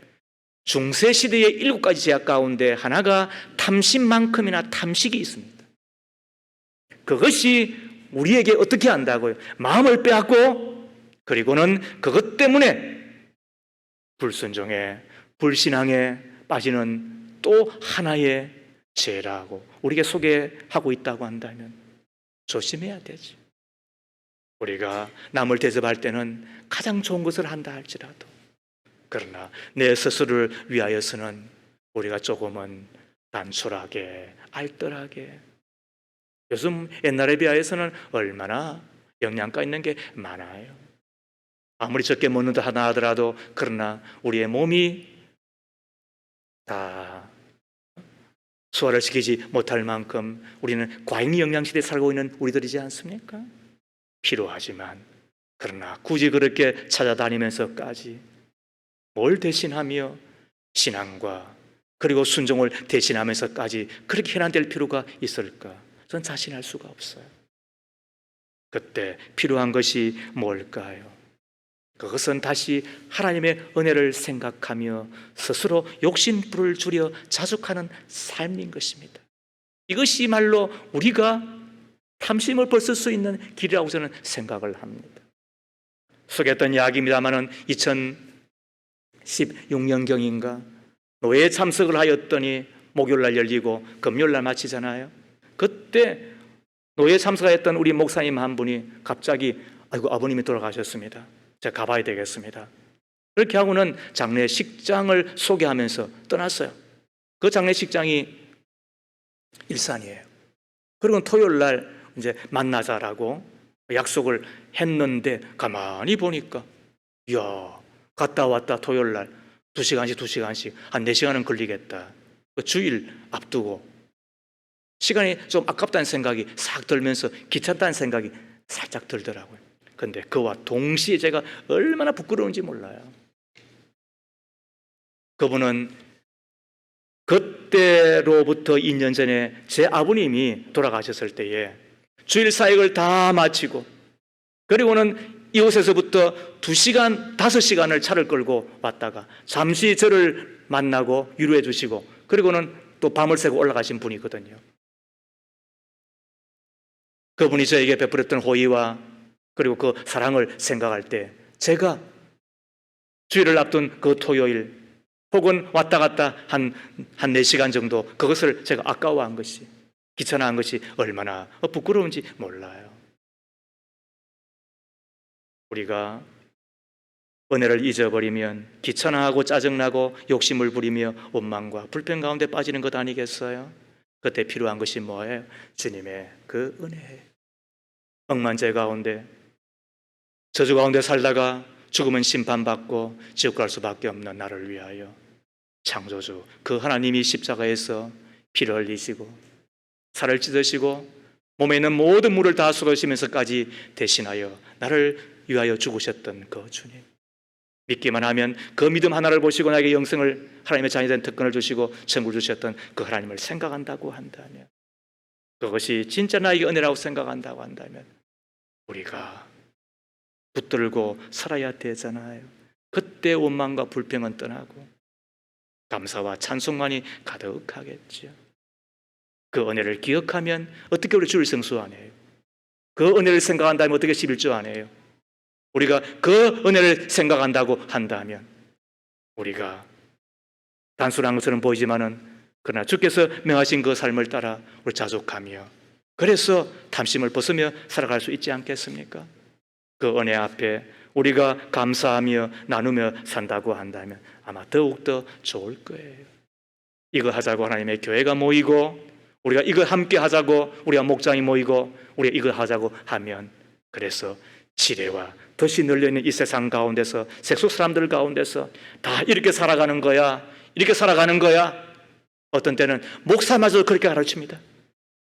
A: 중세시대의 7가지 제약 가운데 하나가 탐심만큼이나 탐식이 있습니다. 그것이 우리에게 어떻게 한다고요? 마음을 빼앗고 그리고는 그것 때문에 불순종에 불신앙에 빠지는 또 하나의 죄라고 우리에게 소개하고 있다고 한다면 조심해야 되죠. 우리가 남을 대접할 때는 가장 좋은 것을 한다 할지라도 그러나 내 스스로를 위하여서는 우리가 조금은 단촐하게 알뜰하게 요즘 옛날에 비하여서는 얼마나 영양가 있는 게 많아요. 아무리 적게 먹는다 하나 하더라도 그러나 우리의 몸이 다 소화를 시키지 못할 만큼 우리는 과잉 영양시대에 살고 있는 우리들이지 않습니까? 필요하지만 그러나 굳이 그렇게 찾아다니면서까지 뭘 대신하며 신앙과 그리고 순종을 대신하면서까지 그렇게 현안될 필요가 있을까? 저는 자신할 수가 없어요. 그때 필요한 것이 뭘까요? 그것은 다시 하나님의 은혜를 생각하며 스스로 욕심불을 줄여 자숙하는 삶인 것입니다. 이것이 말로 우리가 탐심을 벌쓸 수 있는 길이라고 저는 생각을 합니다. 소개했던 이야기입니다마는 2016년경인가 노예에 참석을 하였더니 목요일날 열리고 금요일날 마치잖아요. 그때 노예에 참석했던 우리 목사님 한 분이 갑자기 아이고 아버님이 돌아가셨습니다. 제가 가봐야 되겠습니다. 그렇게 하고는 장례식장을 소개하면서 떠났어요. 그 장례식장이 일산이에요. 그리고 토요일날 이제 만나자라고 약속을 했는데 가만히 보니까 이야, 갔다 왔다 토요일날 2시간씩 한 4시간은 걸리겠다. 그 주일 앞두고 시간이 좀 아깝다는 생각이 싹 들면서 귀찮다는 생각이 살짝 들더라고요. 근데 그와 동시에 제가 얼마나 부끄러운지 몰라요. 그분은 그때로부터 2년 전에 제 아버님이 돌아가셨을 때에 주일 사역을 다 마치고 그리고는 이곳에서부터 2시간, 5시간을 차를 끌고 왔다가 잠시 저를 만나고 위로해 주시고 그리고는 또 밤을 새고 올라가신 분이거든요. 그분이 저에게 베풀었던 호의와 그리고 그 사랑을 생각할 때 제가 주일을 앞둔 그 토요일 혹은 왔다 갔다 한 4시간 정도 그것을 제가 아까워한 것이 귀찮아한 것이 얼마나 부끄러운지 몰라요. 우리가 은혜를 잊어버리면 귀찮아하고 짜증나고 욕심을 부리며 원망과 불평 가운데 빠지는 것 아니겠어요? 그때 필요한 것이 뭐예요? 주님의 그 은혜예요. 억만죄 가운데 저주 가운데 살다가 죽으면 심판받고 지옥 갈 수밖에 없는 나를 위하여 창조주 그 하나님이 십자가에서 피를 흘리시고 살을 찢으시고 몸에 있는 모든 물을 다 쏟으시면서까지 대신하여 나를 위하여 죽으셨던 그 주님, 믿기만 하면 그 믿음 하나를 보시고 나에게 영생을 하나님의 자녀 된 특권을 주시고 천국을 주셨던 그 하나님을 생각한다고 한다면, 그것이 진짜 나에게 은혜라고 생각한다고 한다면 우리가 붙들고 살아야 되잖아요. 그때 원망과 불평은 떠나고 감사와 찬송만이 가득하겠죠. 그 은혜를 기억하면 어떻게 우리 주일 성수 안 해요? 그 은혜를 생각한다면 어떻게 11조 안 해요? 우리가 그 은혜를 생각한다고 한다면 우리가 단순한 것처럼 보이지만은 그러나 주께서 명하신 그 삶을 따라 우리 자족하며 그래서 탐심을 벗으며 살아갈 수 있지 않겠습니까? 그 은혜 앞에 우리가 감사하며 나누며 산다고 한다면 아마 더욱더 좋을 거예요. 이거 하자고 하나님의 교회가 모이고 우리가 이거 함께 하자고 우리가 목장이 모이고 우리가 이거 하자고 하면 그래서 지뢰와 덫이 널려있는 이 세상 가운데서 세속 사람들 가운데서 다 이렇게 살아가는 거야, 이렇게 살아가는 거야. 어떤 때는 목사마저도 그렇게 가르칩니다.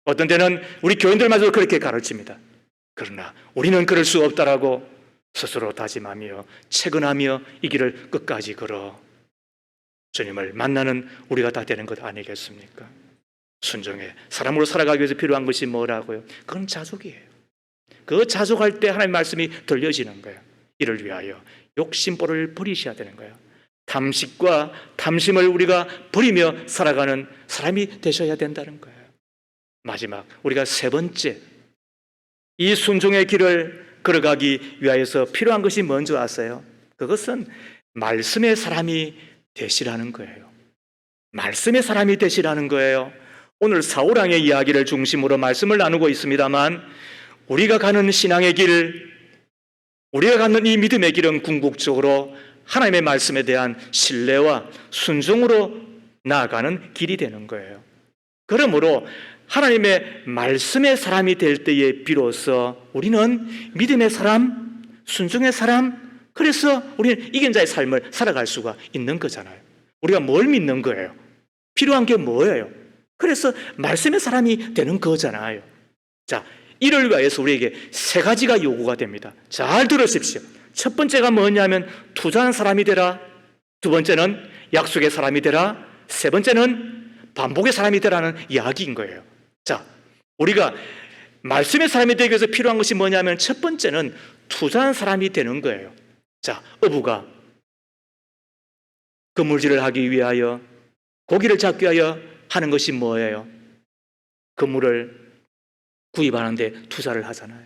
A: 어떤 때는 우리 교인들마저도 그렇게 가르칩니다. 그러나 우리는 그럴 수 없다라고 스스로 다짐하며 채근하며 이 길을 끝까지 걸어 주님을 만나는 우리가 다 되는 것 아니겠습니까? 순종해 사람으로 살아가기 위해서 필요한 것이 뭐라고요? 그건 자족이에요. 그 자족할 때 하나님의 말씀이 들려지는 거예요. 이를 위하여 욕심벌을 버리셔야 되는 거예요. 탐식과 탐심을 우리가 버리며 살아가는 사람이 되셔야 된다는 거예요. 마지막 우리가 세 번째 이 순종의 길을 걸어가기 위하여서 필요한 것이 뭔지 아세요? 그것은 말씀의 사람이 되시라는 거예요. 말씀의 사람이 되시라는 거예요. 오늘 사울왕의 이야기를 중심으로 말씀을 나누고 있습니다만 우리가 가는 신앙의 길, 우리가 가는 이 믿음의 길은 궁극적으로 하나님의 말씀에 대한 신뢰와 순종으로 나아가는 길이 되는 거예요. 그러므로 하나님의 말씀의 사람이 될 때에 비로소 우리는 믿음의 사람, 순종의 사람, 그래서 우리는 이긴 자의 삶을 살아갈 수가 있는 거잖아요. 우리가 뭘 믿는 거예요? 필요한 게 뭐예요? 그래서 말씀의 사람이 되는 거잖아요. 자, 이를 위해서 우리에게 세 가지가 요구가 됩니다. 잘 들으십시오. 첫 번째가 뭐냐면 투자한 사람이 되라. 두 번째는 약속의 사람이 되라. 세 번째는 반복의 사람이 되라는 이야기인 거예요. 자, 우리가 말씀의 사람이 되기 위해서 필요한 것이 뭐냐면 첫 번째는 투자한 사람이 되는 거예요. 자, 어부가 그물질을 하기 위하여 고기를 잡기 위하여 하는 것이 뭐예요? 그물을 구입하는데 투자를 하잖아요.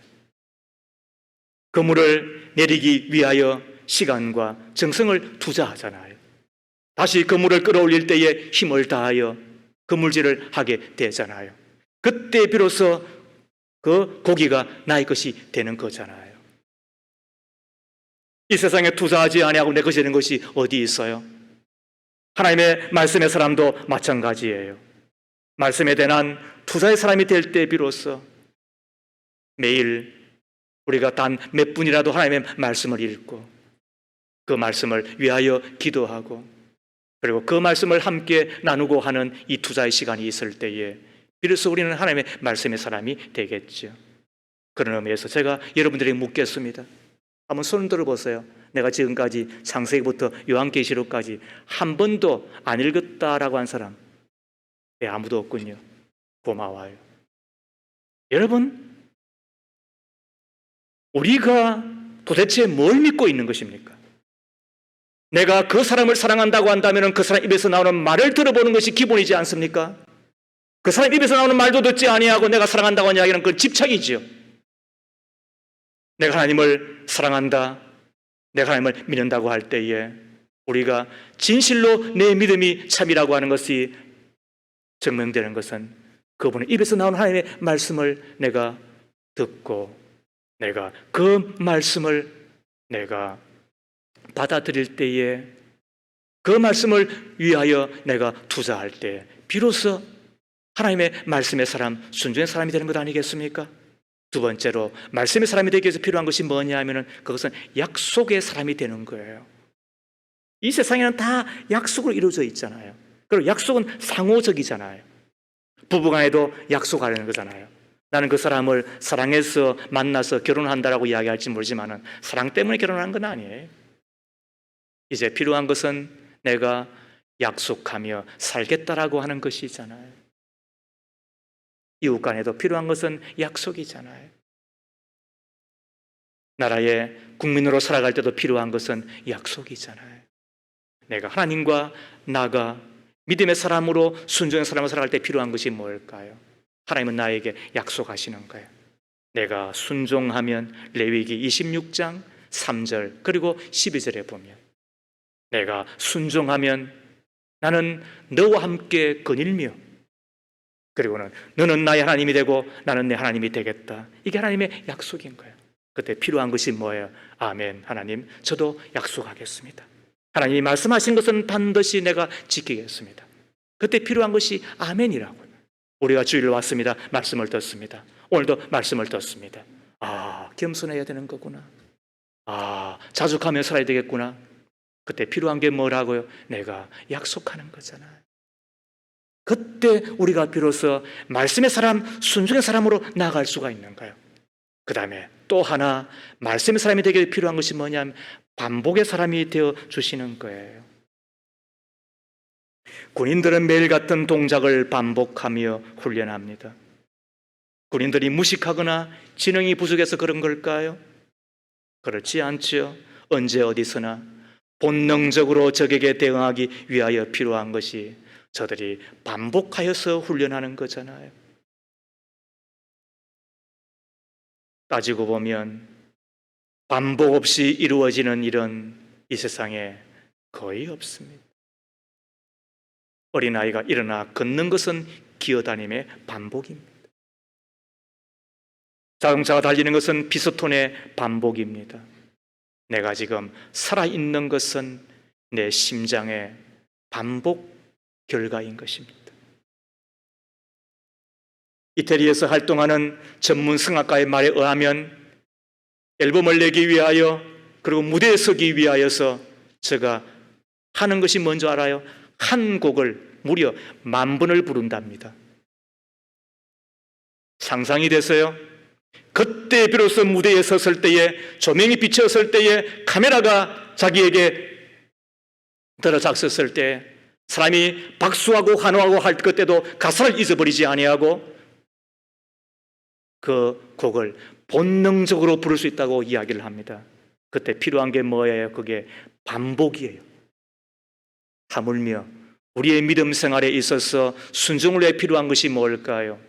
A: 그물을 내리기 위하여 시간과 정성을 투자하잖아요. 다시 그물을 끌어올릴 때에 힘을 다하여 그물질을 하게 되잖아요. 그때 비로소 그 고기가 나의 것이 되는 거잖아요. 이 세상에 투자하지 아니하고 내 것이 되는 것이 어디 있어요? 하나님의 말씀의 사람도 마찬가지예요. 말씀에 대한 투자의 사람이 될 때 비로소 매일 우리가 단 몇 분이라도 하나님의 말씀을 읽고 그 말씀을 위하여 기도하고 그리고 그 말씀을 함께 나누고 하는 이 투자의 시간이 있을 때에 비로소 우리는 하나님의 말씀의 사람이 되겠죠. 그런 의미에서 제가 여러분들에게 묻겠습니다. 한번 손 들어보세요. 내가 지금까지 창세기부터 요한계시록까지 한 번도 안 읽었다라고 한 사람, 아무도 없군요. 고마워요. 여러분, 우리가 도대체 뭘 믿고 있는 것입니까? 내가 그 사람을 사랑한다고 한다면 그 사람 입에서 나오는 말을 들어보는 것이 기본이지 않습니까? 그 사람 입에서 나오는 말도 듣지 아니하고 내가 사랑한다고 이야기하는 그건 집착이지요. 내가 하나님을 사랑한다, 내가 하나님을 믿는다고 할 때에 우리가 진실로 내 믿음이 참이라고 하는 것이 증명되는 것은 그분의 입에서 나오는 하나님의 말씀을 내가 듣고 내가 그 말씀을 내가 받아들일 때에 그 말씀을 위하여 내가 투자할 때 비로소 하나님의 말씀의 사람, 순종의 사람이 되는 것 아니겠습니까? 두 번째로 말씀의 사람이 되기 위해서 필요한 것이 뭐냐 하면 그것은 약속의 사람이 되는 거예요. 이 세상에는 다 약속으로 이루어져 있잖아요. 그리고 약속은 상호적이잖아요. 부부간에도 약속하려는 거잖아요. 나는 그 사람을 사랑해서 만나서 결혼한다라고 이야기할지 모르지만 사랑 때문에 결혼한 건 아니에요. 이제 필요한 것은 내가 약속하며 살겠다라고 하는 것이잖아요. 이웃 간에도 필요한 것은 약속이잖아요. 나라의 국민으로 살아갈 때도 필요한 것은 약속이잖아요. 내가 하나님과 나가 믿음의 사람으로 순종의 사람으로 살아갈 때 필요한 것이 뭘까요? 하나님은 나에게 약속하시는 거예요. 내가 순종하면 레위기 26장 3절 그리고 12절에 보면 내가 순종하면 나는 너와 함께 거닐며 그리고는 너는 나의 하나님이 되고 나는 내 하나님이 되겠다. 이게 하나님의 약속인 거예요. 그때 필요한 것이 뭐예요? 아멘. 하나님, 저도 약속하겠습니다. 하나님이 말씀하신 것은 반드시 내가 지키겠습니다. 그때 필요한 것이 아멘이라고요. 우리가 주일로 왔습니다. 말씀을 듣습니다. 오늘도 말씀을 듣습니다. 아, 겸손해야 되는 거구나. 아, 자족하며 살아야 되겠구나. 그때 필요한 게 뭐라고요? 내가 약속하는 거잖아요. 그때 우리가 비로소 말씀의 사람, 순종의 사람으로 나아갈 수가 있는 거예요. 그 다음에 또 하나 말씀의 사람이 되기 필요한 것이 뭐냐면 반복의 사람이 되어 주시는 거예요. 군인들은 매일 같은 동작을 반복하며 훈련합니다. 군인들이 무식하거나 지능이 부족해서 그런 걸까요? 그렇지 않죠. 언제 어디서나 본능적으로 적에게 대응하기 위하여 필요한 것이 저들이 반복하여서 훈련하는 거잖아요. 따지고 보면 반복 없이 이루어지는 일은 이 세상에 거의 없습니다. 어린아이가 일어나 걷는 것은 기어다님의 반복입니다. 자동차가 달리는 것은 피스톤의 반복입니다. 내가 지금 살아있는 것은 내 심장의 반복 결과인 것입니다. 이태리에서 활동하는 전문 성악가의 말에 의하면 앨범을 내기 위하여 그리고 무대에 서기 위하여서 제가 하는 것이 뭔지 알아요? 한 곡을 무려 10,000번을 부른답니다. 상상이 되세요? 그때 비로소 무대에 섰을 때에 조명이 비쳤을 때에 카메라가 자기에게 들어작섰을 때 사람이 박수하고 환호하고 할 그때도 가사를 잊어버리지 아니하고 그 곡을 본능적으로 부를 수 있다고 이야기를 합니다. 그때 필요한 게 뭐예요? 그게 반복이에요. 하물며 우리의 믿음 생활에 있어서 순종을 위해 필요한 것이 뭘까요?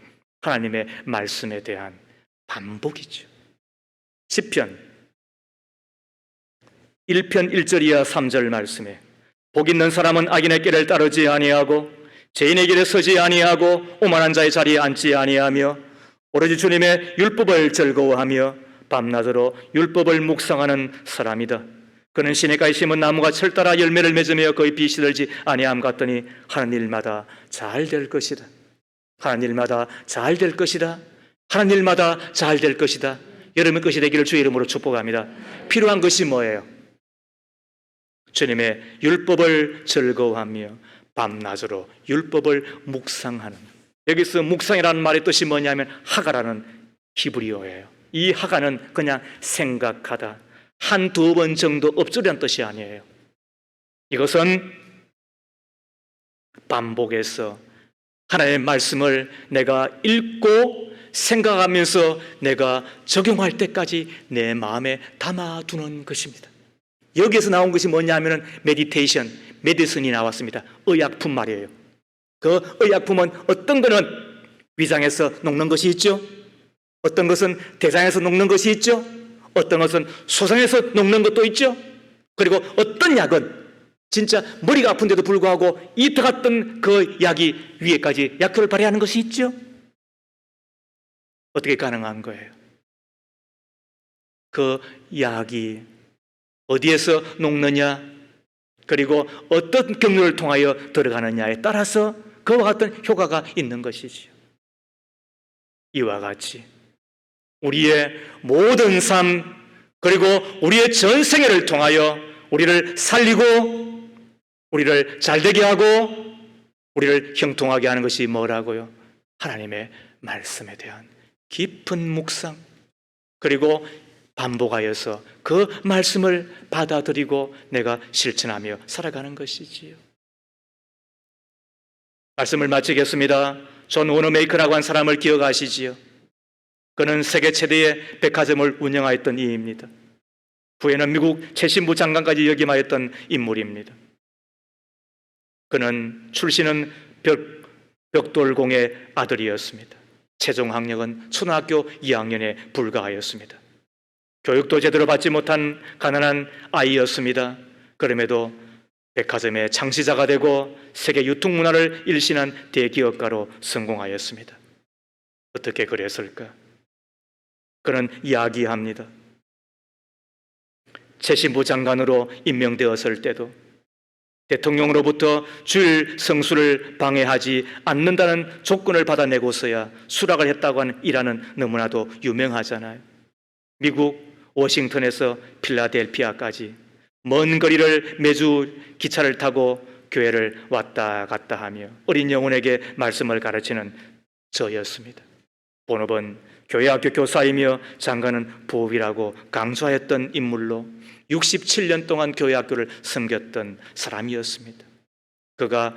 A: 하나님의 말씀에 대한 반복이죠. 시편 1편 1절 이하 3절 말씀에 복 있는 사람은 악인의 길을 따르지 아니하고 죄인의 길에 서지 아니하고 오만한 자의 자리에 앉지 아니하며 오로지 주님의 율법을 즐거워하며 밤낮으로 율법을 묵상하는 사람이다. 그는 시냇가에 심은 나무가 철따라 열매를 맺으며 거의 빛이 들지 아니함 같더니 하는 일마다 잘 될 것이다. 하는 일마다 잘 될 것이다. 하는 일마다 잘 될 것이다. 여러분의 것이 되기를 주의 이름으로 축복합니다. 필요한 것이 뭐예요? 주님의 율법을 즐거워하며 밤낮으로 율법을 묵상하는, 여기서 묵상이라는 말의 뜻이 뭐냐면 하가라는 히브리어예요. 이 하가는 그냥 생각하다, 한두 번 정도 엎주리는 뜻이 아니에요. 이것은 반복해서 하나님의 말씀을 내가 읽고 생각하면서 내가 적용할 때까지 내 마음에 담아두는 것입니다. 여기에서 나온 것이 뭐냐면 메디테이션, 메디슨이 나왔습니다. 의약품 말이에요. 그 의약품은 어떤 거는 위장에서 녹는 것이 있죠. 어떤 것은 대장에서 녹는 것이 있죠. 어떤 것은 소장에서 녹는 것도 있죠. 그리고 어떤 약은 진짜 머리가 아픈데도 불구하고 이터 갔던 그 약이 위에까지 약효를 발휘하는 것이 있죠. 어떻게 가능한 거예요? 그 약이 어디에서 녹느냐, 그리고 어떤 경로를 통하여 들어가느냐에 따라서 그와 같은 효과가 있는 것이지요. 이와 같이 우리의 모든 삶, 그리고 우리의 전생애를 통하여 우리를 살리고 우리를 잘되게 하고 우리를 형통하게 하는 것이 뭐라고요? 하나님의 말씀에 대한 깊은 묵상, 그리고 반복하여서 그 말씀을 받아들이고 내가 실천하며 살아가는 것이지요. 말씀을 마치겠습니다. 존 워너메이커라고 한 사람을 기억하시지요? 그는 세계 최대의 백화점을 운영하였던 이입니다. 후에는 미국 최신부 장관까지 역임하였던 인물입니다. 그는 출신은 벽돌공의 아들이었습니다. 최종 학력은 초등학교 2학년에 불과하였습니다. 교육도 제대로 받지 못한 가난한 아이였습니다. 그럼에도 백화점의 창시자가 되고 세계 유통문화를 일신한 대기업가로 성공하였습니다. 어떻게 그랬을까? 그는 이야기합니다. 최신부 장관으로 임명되었을 때도 대통령으로부터 주일 성수를 방해하지 않는다는 조건을 받아내고서야 수락을 했다고 하는 일화는 너무나도 유명하잖아요. 미국 워싱턴에서 필라델피아까지 먼 거리를 매주 기차를 타고 교회를 왔다 갔다 하며 어린 영혼에게 말씀을 가르치는 저였습니다. 본업은 교회학교 교사이며 장관은 부업이라고 강조하였던 인물로 67년 동안 교회학교를 섬겼던 사람이었습니다. 그가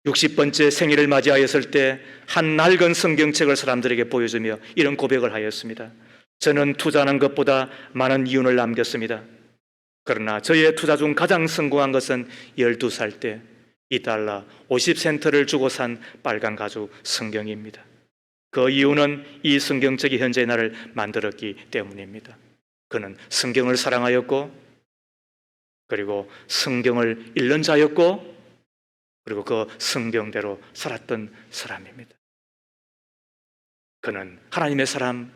A: 60번째 생일을 맞이하였을 때 한 낡은 성경책을 사람들에게 보여주며 이런 고백을 하였습니다. 저는 투자하는 것보다 많은 이윤을 남겼습니다. 그러나 저의 투자 중 가장 성공한 것은 12살 때 $2 50센트를 주고 산 빨간 가죽 성경입니다. 그 이유는 이 성경책이 현재 나를 만들었기 때문입니다. 그는 성경을 사랑하였고, 그리고 성경을 읽는 자였고, 그리고 그 성경대로 살았던 사람입니다. 그는 하나님의 사람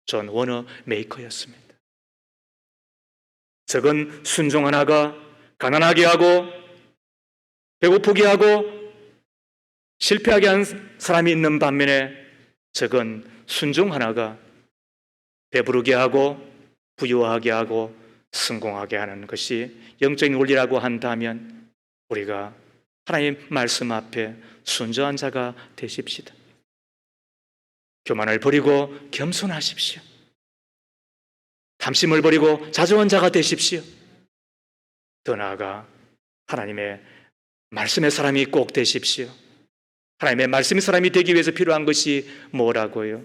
A: 존 워너 메이커였습니다. 적은 순종한 아가 가난하게 하고 배고프게 하고 실패하게 한 사람이 있는 반면에 적은 순종한 아가 배부르게 하고 부유하게 하고 성공하게 하는 것이 영적인 원리라고 한다면 우리가 하나님 말씀 앞에 순종한 자가 되십시다. 교만을 버리고 겸손하십시오. 탐심을 버리고 자중한 자가 되십시오. 더 나아가 하나님의 말씀의 사람이 꼭 되십시오. 하나님의 말씀의 사람이 되기 위해서 필요한 것이 뭐라고요?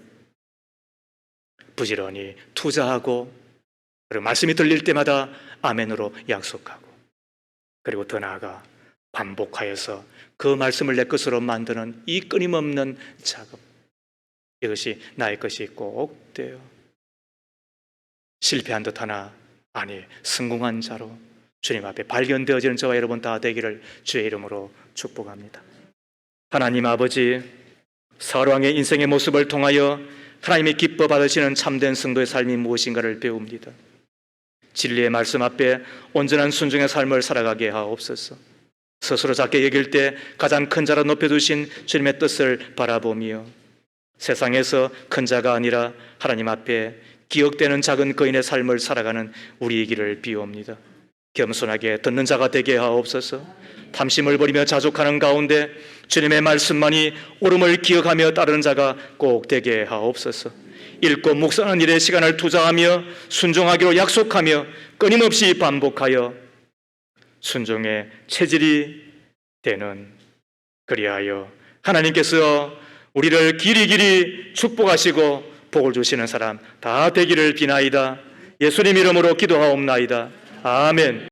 A: 부지런히 투자하고, 그리고 말씀이 들릴 때마다 아멘으로 약속하고, 그리고 더 나아가 반복하여서 그 말씀을 내 것으로 만드는 이 끊임없는 작업, 이것이 나의 것이 꼭 돼요. 실패한 듯 하나 아니, 성공한 자로 주님 앞에 발견되어지는 저와 여러분 다 되기를 주의 이름으로 축복합니다. 하나님 아버지, 사울왕의 인생의 모습을 통하여 하나님이 기뻐 받으시는 참된 성도의 삶이 무엇인가를 배웁니다. 진리의 말씀 앞에 온전한 순종의 삶을 살아가게 하옵소서. 스스로 작게 여길 때 가장 큰 자로 높여주신 주님의 뜻을 바라보며 세상에서 큰 자가 아니라 하나님 앞에 기억되는 작은 거인의 삶을 살아가는 우리이기를 비옵니다. 겸손하게 듣는 자가 되게 하옵소서. 탐심을 버리며 자족하는 가운데 주님의 말씀만이 옳음을 기억하며 따르는 자가 꼭 되게 하옵소서. 읽고 묵상하는 일에 시간을 투자하며 순종하기로 약속하며 끊임없이 반복하여 순종의 체질이 되는, 그리하여 하나님께서 우리를 길이길이 축복하시고 복을 주시는 사람 다 되기를 비나이다. 예수님 이름으로 기도하옵나이다. 아멘.